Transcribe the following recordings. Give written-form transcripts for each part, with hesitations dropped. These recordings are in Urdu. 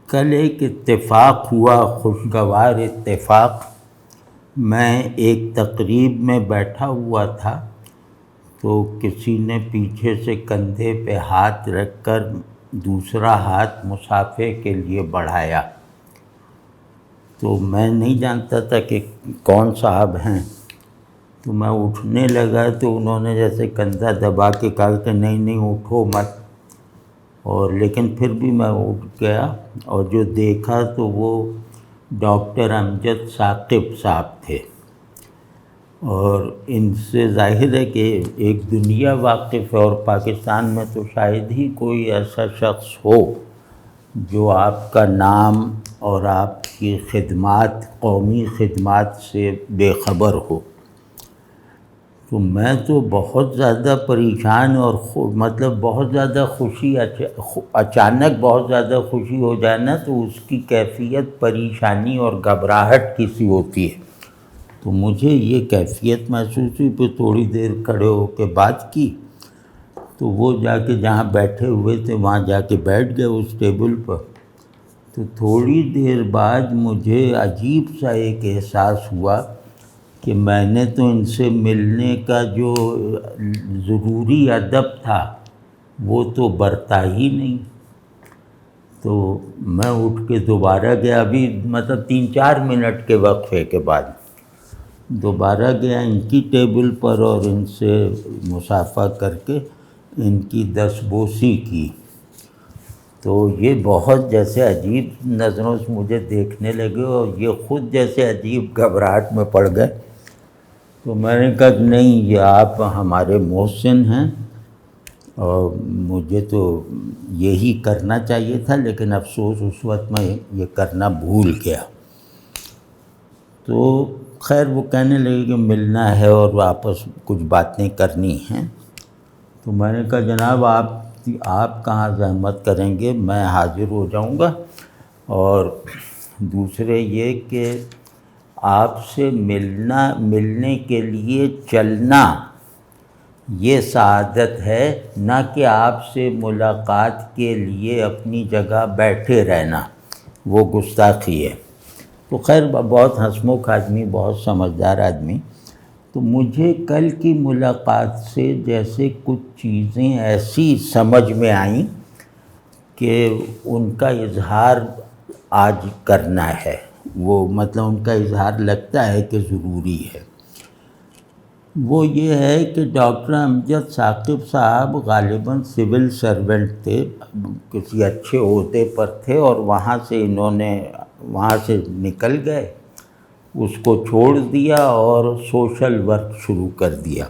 کل ایک اتفاق ہوا، خوشگوار اتفاق۔ میں ایک تقریب میں بیٹھا ہوا تھا تو کسی نے پیچھے سے کندھے پہ ہاتھ رکھ کر دوسرا ہاتھ مصافحے کے لیے بڑھایا، تو میں نہیں جانتا تھا کہ کون صاحب ہیں، تو میں اٹھنے لگا تو انہوں نے جیسے کندھا دبا کے کہا کہ نہیں اٹھو مت، اور لیکن پھر بھی میں اٹھ گیا، اور جو دیکھا تو وہ ڈاکٹر امجد ثاقب صاحب تھے، اور ان سے ظاہر ہے کہ ایک دنیا واقف ہے، اور پاکستان میں تو شاید ہی کوئی ایسا شخص ہو جو آپ کا نام اور آپ کی خدمات، قومی خدمات سے بے خبر ہو۔ تو میں تو بہت زیادہ پریشان، اور مطلب بہت زیادہ خوشی، اچانک بہت زیادہ خوشی ہو جائے نا تو اس کی کیفیت پریشانی اور گھبراہٹ کی سی ہوتی ہے۔ تو مجھے یہ کیفیت محسوس ہوئی، پھر تھوڑی دیر کھڑے ہو کے بات کی، تو وہ جا کے جہاں بیٹھے ہوئے تھے وہاں جا کے بیٹھ گئے اس ٹیبل پر۔ تو تھوڑی دیر بعد مجھے عجیب سا ایک احساس ہوا کہ میں نے تو ان سے ملنے کا جو ضروری ادب تھا وہ تو برتا ہی نہیں۔ تو میں اٹھ کے دوبارہ گیا، ابھی مطلب 3-4 منٹ کے وقفے کے بعد دوبارہ گیا ان کی ٹیبل پر، اور ان سے مصافحہ کر کے ان کی دستبوسی کی۔ تو یہ بہت جیسے عجیب نظروں سے مجھے دیکھنے لگے، اور یہ خود جیسے عجیب گھبراہٹ میں پڑ گئے۔ تو میں نے کہا کہ نہیں، یہ آپ ہمارے محسن ہیں، اور مجھے تو یہی کرنا چاہیے تھا، لیکن افسوس اس وقت میں یہ کرنا بھول گیا۔ تو خیر وہ کہنے لگے کہ ملنا ہے اور آپس کچھ باتیں کرنی ہیں۔ تو میں نے کہا جناب آپ کہاں زحمت کریں گے، میں حاضر ہو جاؤں گا، اور دوسرے یہ کہ آپ سے ملنے کے لیے چلنا یہ سعادت ہے، نہ کہ آپ سے ملاقات کے لیے اپنی جگہ بیٹھے رہنا، وہ گستاخی ہے۔ تو خیر بہت ہنسمکھ آدمی، بہت سمجھدار آدمی۔ تو مجھے کل کی ملاقات سے جیسے کچھ چیزیں ایسی سمجھ میں آئیں کہ ان کا اظہار آج کرنا ہے، وہ مطلب ان کا اظہار لگتا ہے کہ ضروری ہے۔ وہ یہ ہے کہ ڈاکٹر امجد ثاقب صاحب غالباً سول سرونٹ تھے، کسی اچھے عہدے پر تھے، اور وہاں سے نکل گئے، اس کو چھوڑ دیا اور سوشل ورک شروع کر دیا۔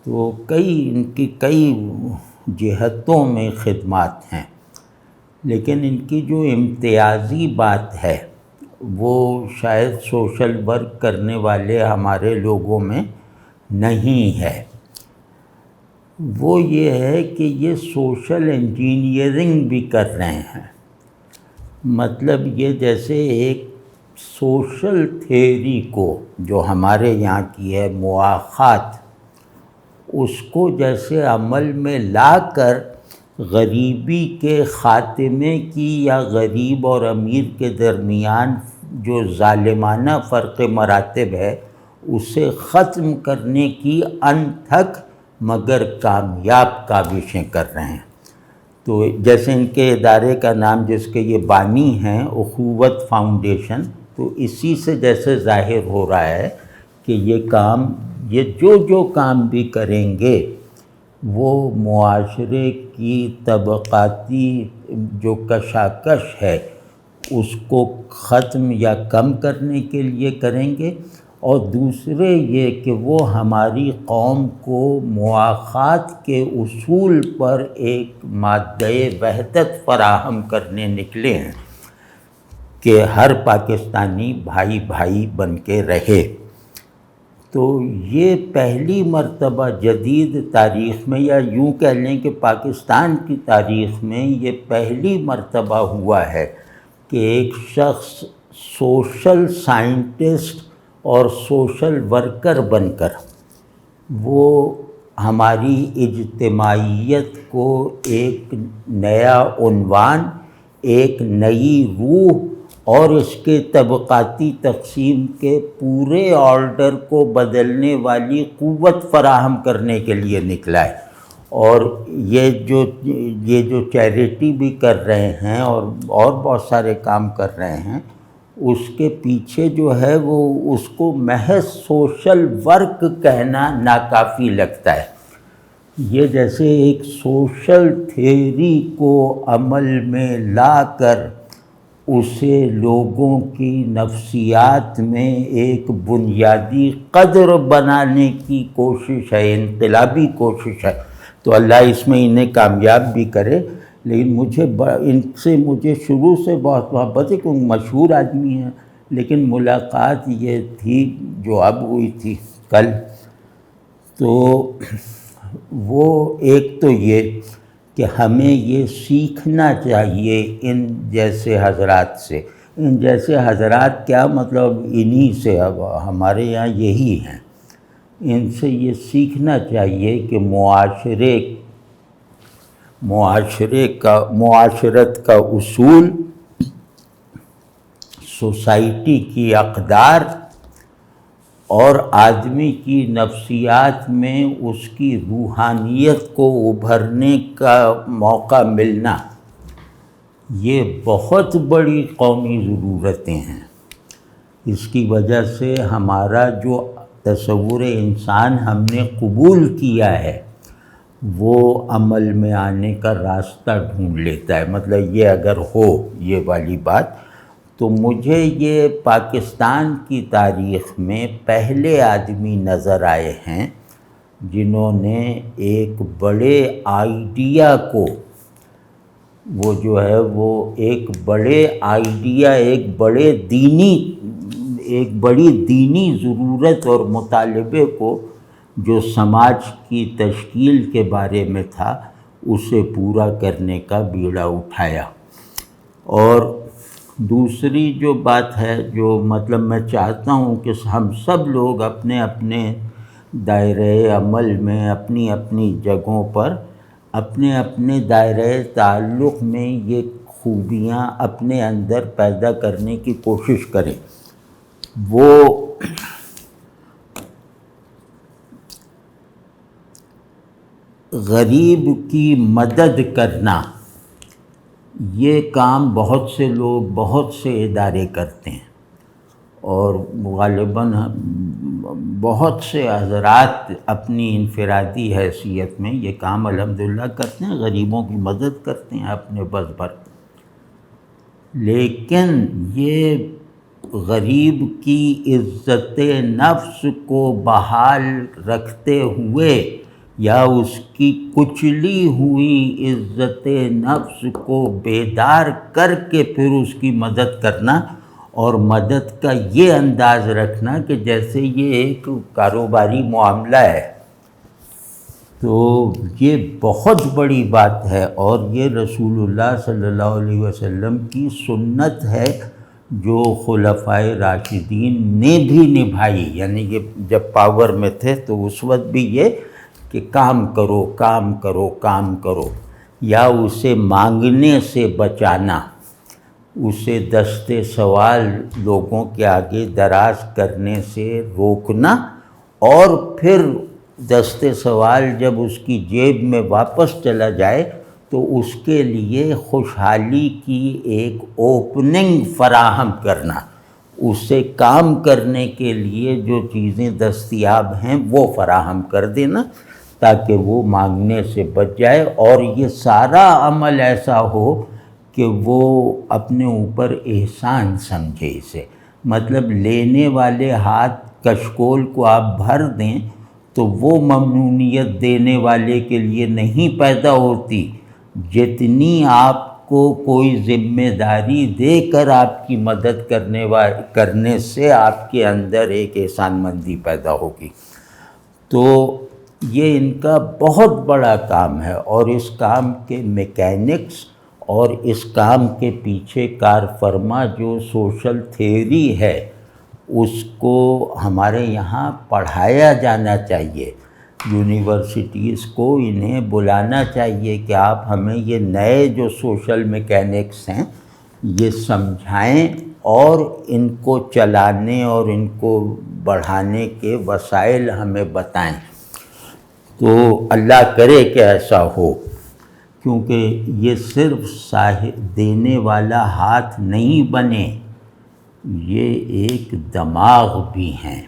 تو ان کی کئی جہتوں میں خدمات ہیں، لیکن ان کی جو امتیازی بات ہے وہ شاید سوشل ورک کرنے والے ہمارے لوگوں میں نہیں ہے۔ وہ یہ ہے کہ یہ سوشل انجینئرنگ بھی کر رہے ہیں، مطلب یہ جیسے ایک سوشل تھیوری کو جو ہمارے یہاں کی ہے مواخات، اس کو جیسے عمل میں لا کر غریبی کے خاتمے کی، یا غریب اور امیر کے درمیان جو ظالمانہ فرق مراتب ہے اسے ختم کرنے کی انتھک مگر کامیاب کاوشیں کر رہے ہیں۔ تو جیسے ان کے ادارے کا نام، جس کے یہ بانی ہیں، اخوت فاؤنڈیشن، تو اسی سے جیسے ظاہر ہو رہا ہے کہ یہ جو کام بھی کریں گے وہ معاشرے کی طبقاتی جو کشاکش ہے اس کو ختم یا کم کرنے کے لیے کریں گے، اور دوسرے یہ کہ وہ ہماری قوم کو مواخات کے اصول پر ایک مادہ وحدت فراہم کرنے نکلے ہیں کہ ہر پاکستانی بھائی بھائی بن کے رہے۔ تو یہ پہلی مرتبہ جدید تاریخ میں، یا یوں کہہ لیں کہ پاکستان کی تاریخ میں یہ پہلی مرتبہ ہوا ہے کہ ایک شخص سوشل سائنٹسٹ اور سوشل ورکر بن کر وہ ہماری اجتماعیت کو ایک نیا عنوان، ایک نئی روح اور اس کے طبقاتی تقسیم کے پورے آرڈر کو بدلنے والی قوت فراہم کرنے کے لیے نکلا ہے۔ اور یہ جو چیریٹی بھی کر رہے ہیں اور بہت سارے کام کر رہے ہیں، اس کے پیچھے جو ہے وہ اس کو محض سوشل ورک کہنا ناکافی لگتا ہے۔ یہ جیسے ایک سوشل تھیوری کو عمل میں لا کر اسے لوگوں کی نفسیات میں ایک بنیادی قدر بنانے کی کوشش ہے، انقلابی کوشش ہے۔ تو اللہ اس میں انہیں کامیاب بھی کرے، لیکن ان سے مجھے شروع سے بہت محبت ہے، کیونکہ مشہور آدمی ہیں، لیکن ملاقات یہ تھی جو اب ہوئی تھی کل، تو وہ ایک تو یہ کہ ہمیں یہ سیکھنا چاہیے ان جیسے حضرات سے۔ ان جیسے حضرات کیا مطلب، انہی سے، اب ہمارے یہاں یہی ہیں، ان سے یہ سیکھنا چاہیے کہ معاشرت کا اصول، سوسائٹی کی اقدار اور آدمی کی نفسیات میں اس کی روحانیت کو ابھرنے کا موقع ملنا، یہ بہت بڑی قومی ضرورتیں ہیں۔ اس کی وجہ سے ہمارا جو تصور انسان ہم نے قبول کیا ہے وہ عمل میں آنے کا راستہ ڈھونڈ لیتا ہے۔ مطلب یہ اگر ہو یہ والی بات، تو مجھے یہ پاکستان کی تاریخ میں پہلے آدمی نظر آئے ہیں جنہوں نے ایک بڑے آئیڈیا کو، وہ جو ہے وہ ایک بڑے آئیڈیا، ایک بڑی دینی ضرورت اور مطالبے کو جو سماج کی تشکیل کے بارے میں تھا، اسے پورا کرنے کا بیڑا اٹھایا۔ اور دوسری جو بات ہے، جو مطلب میں چاہتا ہوں کہ ہم سب لوگ اپنے اپنے دائرۂ عمل میں، اپنی اپنی جگہوں پر، اپنے اپنے دائرۂ تعلق میں یہ خوبیاں اپنے اندر پیدا کرنے کی کوشش کریں۔ وہ غریب کی مدد کرنا، یہ کام بہت سے لوگ، بہت سے ادارے کرتے ہیں، اور غالباً بہت سے حضرات اپنی انفرادی حیثیت میں یہ کام الحمدللہ کرتے ہیں، غریبوں کی مدد کرتے ہیں اپنے بس بھر۔ لیکن یہ غریب کی عزت نفس کو بحال رکھتے ہوئے یا اس کی کچلی ہوئی عزت نفس کو بیدار کر کے پھر اس کی مدد کرنا، اور مدد کا یہ انداز رکھنا کہ جیسے یہ ایک کاروباری معاملہ ہے، تو یہ بہت بڑی بات ہے۔ اور یہ رسول اللہ صلی اللہ علیہ وسلم کی سنت ہے جو خلفائے راشدین نے بھی نبھائی، یعنی کہ جب پاور میں تھے تو اس وقت بھی یہ کہ کام کرو کام کرو کام کرو، یا اسے مانگنے سے بچانا، اسے دست سوال لوگوں کے آگے دراز کرنے سے روکنا، اور پھر دست سوال جب اس کی جیب میں واپس چلا جائے تو اس کے لیے خوشحالی کی ایک اوپننگ فراہم کرنا، اسے کام کرنے کے لیے جو چیزیں دستیاب ہیں وہ فراہم کر دینا تاکہ وہ مانگنے سے بچ جائے۔ اور یہ سارا عمل ایسا ہو کہ وہ اپنے اوپر احسان سمجھے اسے، مطلب لینے والے ہاتھ کشکول کو آپ بھر دیں تو وہ ممنونیت دینے والے کے لیے نہیں پیدا ہوتی جتنی آپ کو کوئی ذمہ داری دے کر آپ کی مدد کرنے سے آپ کے اندر ایک احسان مندی پیدا ہوگی۔ تو یہ ان کا بہت بڑا کام ہے، اور اس کام کے میکینکس اور اس کام کے پیچھے کار فرما جو سوشل تھیوری ہے، اس کو ہمارے یہاں پڑھایا جانا چاہیے۔ یونیورسٹیز کو انہیں بلانا چاہیے کہ آپ ہمیں یہ نئے جو سوشل میکینکس ہیں یہ سمجھائیں اور ان کو چلانے اور ان کو بڑھانے کے وسائل ہمیں بتائیں۔ تو اللہ کرے کہ ایسا ہو، کیونکہ یہ صرف دینے والا ہاتھ نہیں بنے، یہ ایک دماغ بھی ہیں۔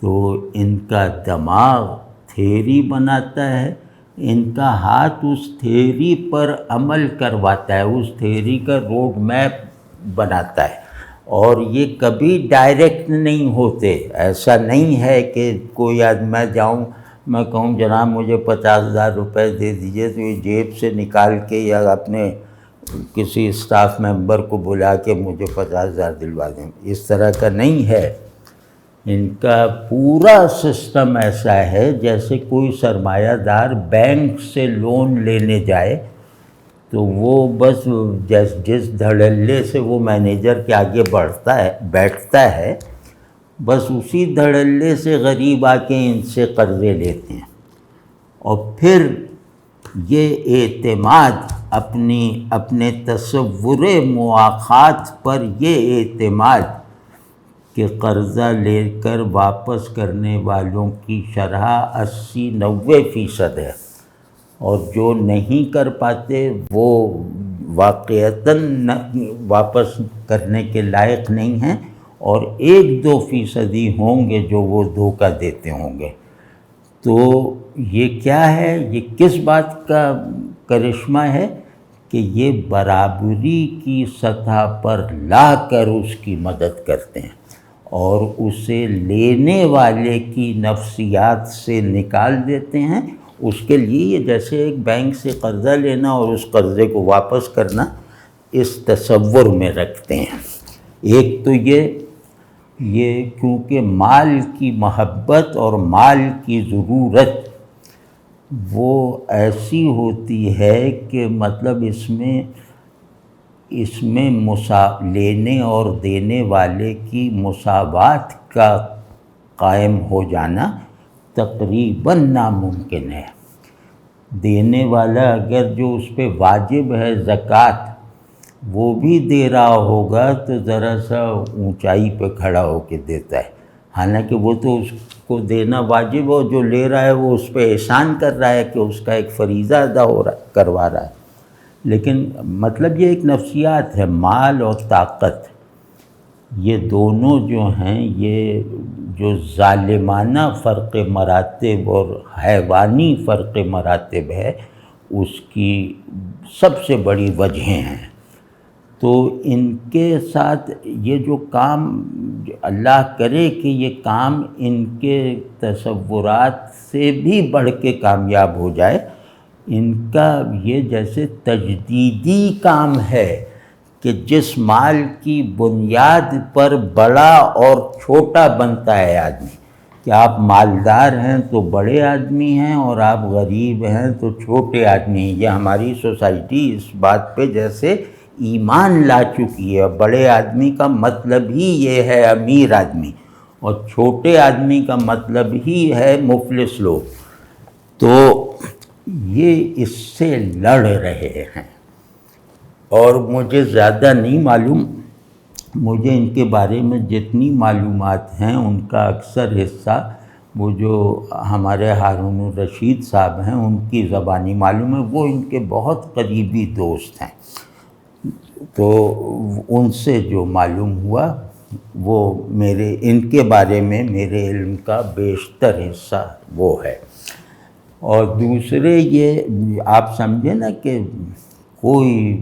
تو ان کا دماغ تھیوری بناتا ہے، ان کا ہاتھ اس تھیوری پر عمل کرواتا ہے، اس تھیوری کا روڈ میپ بناتا ہے، اور یہ کبھی ڈائریکٹ نہیں ہوتے۔ ایسا نہیں ہے کہ کوئی میں جاؤں میں کہوں جناب مجھے 50,000 روپے دے دیجئے تو یہ جیب سے نکال کے یا اپنے کسی اسٹاف ممبر کو بلا کے مجھے 50,000 دلوا دیں، اس طرح کا نہیں ہے۔ ان کا پورا سسٹم ایسا ہے جیسے کوئی سرمایہ دار بینک سے لون لینے جائے تو وہ بس جس دھڑلے سے وہ مینیجر کے آگے بیٹھتا ہے، بس اسی دھڑلے سے غریب آ کے ان سے قرضے لیتے ہیں، اور پھر یہ اعتماد اپنے تصور مواخات پر یہ اعتماد کہ قرضہ لے کر واپس کرنے والوں کی شرح 80-90% ہے، اور جو نہیں کر پاتے وہ واقعتاً واپس کرنے کے لائق نہیں ہیں، اور 1-2% ہوں گے جو وہ دھوکہ دیتے ہوں گے۔ تو یہ کیا ہے؟ یہ کس بات کا کرشمہ ہے کہ یہ برابری کی سطح پر لا کر اس کی مدد کرتے ہیں، اور اسے لینے والے کی نفسیات سے نکال دیتے ہیں۔ اس کے لیے یہ جیسے ایک بینک سے قرضہ لینا اور اس قرضے کو واپس کرنا اس تصور میں رکھتے ہیں۔ ایک تو یہ کیونکہ مال کی محبت اور مال کی ضرورت وہ ایسی ہوتی ہے کہ مطلب اس میں لینے اور دینے والے کی مساوات کا قائم ہو جانا تقریباً ناممکن ہے۔ دینے والا اگر جو اس پہ واجب ہے زکوٰۃ وہ بھی دے رہا ہوگا تو ذرا سا اونچائی پہ کھڑا ہو کے دیتا ہے، حالانکہ وہ تو اس کو دینا واجب ہو، جو لے رہا ہے وہ اس پہ احسان کر رہا ہے کہ اس کا ایک فریضہ ادا کروا رہا ہے۔ لیکن مطلب یہ ایک نفسیات ہے، مال اور طاقت، یہ دونوں جو ہیں یہ جو ظالمانہ فرق مراتب اور حیوانی فرق مراتب ہے اس کی سب سے بڑی وجہیں ہیں۔ تو ان کے ساتھ یہ جو کام اللہ کرے کہ یہ کام ان کے تصورات سے بھی بڑھ کے کامیاب ہو جائے۔ ان کا یہ جیسے تجدیدی کام ہے کہ جس مال کی بنیاد پر بڑا اور چھوٹا بنتا ہے آدمی، کہ آپ مالدار ہیں تو بڑے آدمی ہیں اور آپ غریب ہیں تو چھوٹے آدمی ہیں۔ یہ ہماری سوسائٹی اس بات پہ جیسے ایمان لا چکی ہے، بڑے آدمی کا مطلب ہی یہ ہے امیر آدمی، اور چھوٹے آدمی کا مطلب ہی ہے مفلس لوگ۔ تو یہ اس سے لڑ رہے ہیں، اور مجھے زیادہ نہیں معلوم، مجھے ان کے بارے میں جتنی معلومات ہیں ان کا اکثر حصہ وہ جو ہمارے ہارون الرشید صاحب ہیں ان کی زبانی معلوم ہے، وہ ان کے بہت قریبی دوست ہیں، تو ان سے جو معلوم ہوا وہ ان کے بارے میں میرے علم کا بیشتر حصہ وہ ہے۔ اور دوسرے یہ آپ سمجھیں نا کہ کوئی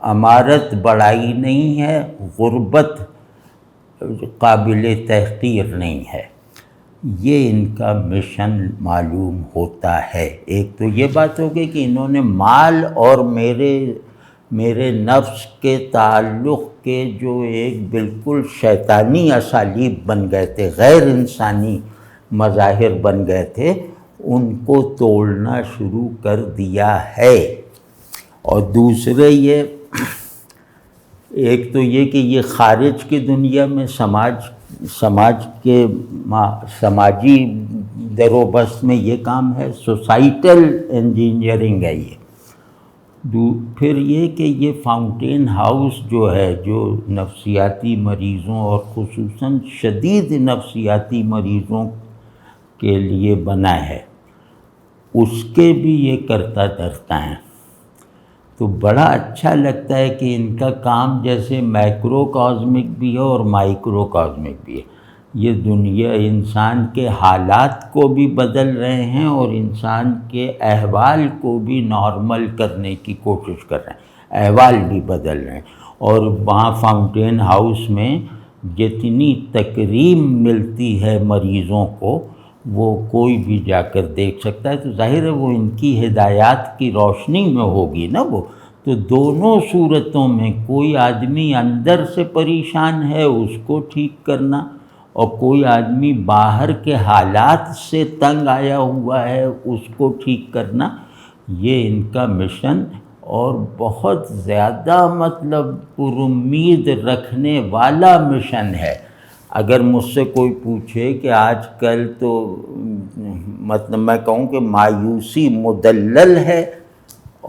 عمارت بڑائی نہیں ہے، غربت قابل تحقیر نہیں ہے، یہ ان کا مشن معلوم ہوتا ہے۔ ایک تو یہ بات ہو گئی کہ انہوں نے مال اور میرے نفس کے تعلق کے جو ایک بالکل شیطانی اسالیب بن گئے تھے، غیر انسانی مظاہر بن گئے تھے، ان کو توڑنا شروع کر دیا ہے۔ اور دوسرے ایک تو یہ کہ یہ خارج کی دنیا میں سماج سماج کے سماجی در و بست میں یہ کام ہے، سوسائٹل انجینئرنگ ہے یہ۔ پھر یہ کہ یہ فاؤنٹین ہاؤس جو ہے، جو نفسیاتی مریضوں اور خصوصاً شدید نفسیاتی مریضوں کے لیے بنا ہے، اس کے بھی یہ کرتا دھرتا ہیں۔ تو بڑا اچھا لگتا ہے کہ ان کا کام جیسے مائکرو کازمک بھی ہے اور مائکرو کازمک بھی ہے۔ یہ دنیا انسان کے حالات کو بھی بدل رہے ہیں اور انسان کے احوال کو بھی نارمل کرنے کی کوشش کر رہے ہیں، احوال بھی بدل رہے ہیں۔ اور وہاں فاؤنٹین ہاؤس میں جتنی تکریم ملتی ہے مریضوں کو، وہ کوئی بھی جا کر دیکھ سکتا ہے۔ تو ظاہر ہے وہ ان کی ہدایات کی روشنی میں ہوگی نا وہ۔ تو دونوں صورتوں میں کوئی آدمی اندر سے پریشان ہے، اس کو ٹھیک کرنا، اور کوئی آدمی باہر کے حالات سے تنگ آیا ہوا ہے، اس کو ٹھیک کرنا، یہ ان کا مشن اور بہت زیادہ مطلب پر امید رکھنے والا مشن ہے۔ اگر مجھ سے کوئی پوچھے کہ آج کل تو مطلب میں کہوں کہ مایوسی مدلل ہے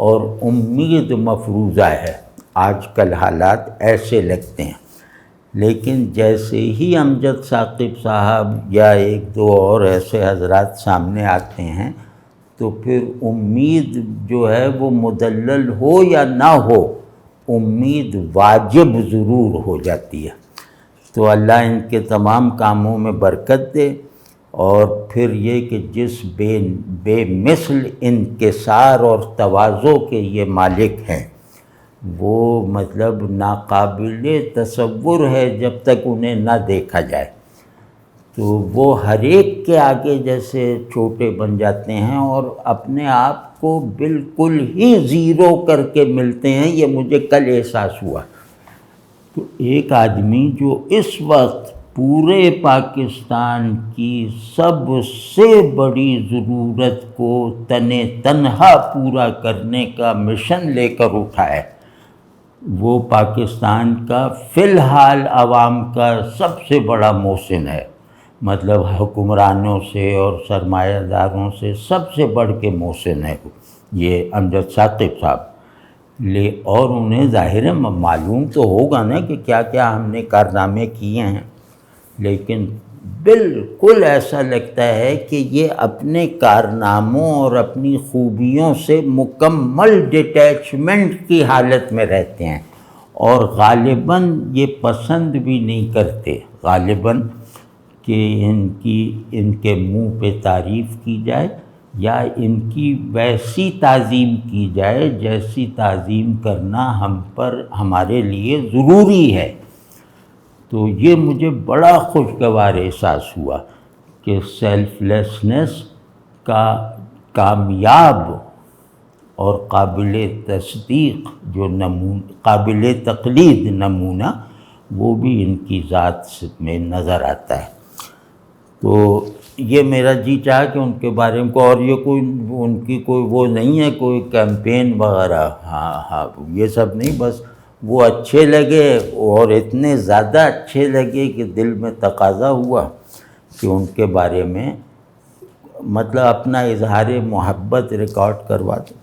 اور امید مفروضہ ہے، آج کل حالات ایسے لگتے ہیں۔ لیکن جیسے ہی امجد ثاقب صاحب یا ایک دو اور ایسے حضرات سامنے آتے ہیں تو پھر امید جو ہے وہ مدلل ہو یا نہ ہو، امید واجب ضرور ہو جاتی ہے۔ تو اللہ ان کے تمام کاموں میں برکت دے، اور پھر یہ کہ جس بے مثل انکسار اور تواضع کے یہ مالک ہیں، وہ مطلب ناقابل تصور ہے جب تک انہیں نہ دیکھا جائے۔ تو وہ ہر ایک کے آگے جیسے چھوٹے بن جاتے ہیں اور اپنے آپ کو بالکل ہی زیرو کر کے ملتے ہیں۔ یہ مجھے کل احساس ہوا۔ تو ایک آدمی جو اس وقت پورے پاکستان کی سب سے بڑی ضرورت کو تنہا پورا کرنے کا مشن لے کر اٹھا ہے، وہ پاکستان کا فی الحال عوام کا سب سے بڑا محسن ہے، مطلب حکمرانوں سے اور سرمایہ داروں سے سب سے بڑھ کے محسن ہے یہ امجد ثاقب صاحب۔ اور انہیں ظاہر ہے معلوم تو ہوگا نا کہ کیا کیا ہم نے کارنامے کیے ہیں، لیکن بالکل ایسا لگتا ہے کہ یہ اپنے کارناموں اور اپنی خوبیوں سے مکمل ڈیٹیچمنٹ کی حالت میں رہتے ہیں، اور غالباً یہ پسند بھی نہیں کرتے غالباً کہ ان کے منہ پہ تعریف کی جائے یا ان کی ویسی تعظیم کی جائے جیسی تعظیم کرنا ہمارے لیے ضروری ہے۔ تو یہ مجھے بڑا خوشگوار احساس ہوا کہ سیلف لیسنس کا کامیاب اور قابل تصدیق جو قابل تقلید نمونہ، وہ بھی ان کی ذات میں نظر آتا ہے۔ تو یہ میرا جی چاہا کہ ان کے بارے میں اور یہ کوئی ان کی کوئی وہ نہیں ہے کوئی کیمپین وغیرہ، ہاں یہ سب نہیں، بس وہ اچھے لگے اور اتنے زیادہ اچھے لگے کہ دل میں تقاضا ہوا کہ ان کے بارے میں مطلب اپنا اظہار محبت ریکارڈ کروا دیں۔